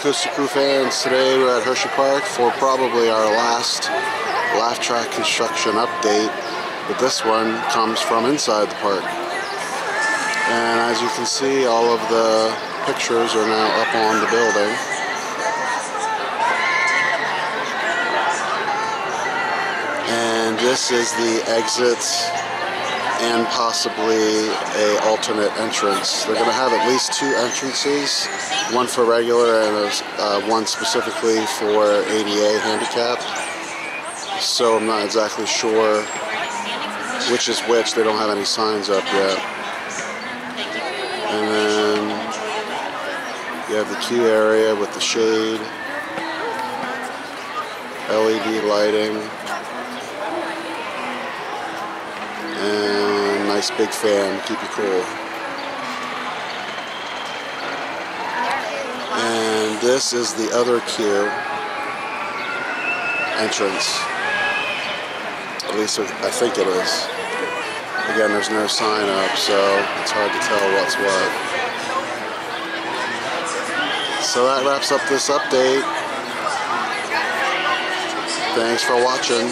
Acoustic Crew fans, today we're at Hersheypark for probably our last Laff Trakk construction update, but this one comes from inside the park. And as you can see, all of the pictures are now up on the building. And this is the exit and possibly a alternate entrance. They're going to have at least two entrances, one for regular and one specifically for ADA handicap. So I'm not exactly sure which is which. They don't have any signs up yet. And then you have the queue area with the shade, LED lighting, and nice big fan to keep you cool. And this is the other queue entrance. At least I think it is. Again, there's no sign up, so it's hard to tell what's what. So that wraps up this update. Thanks for watching.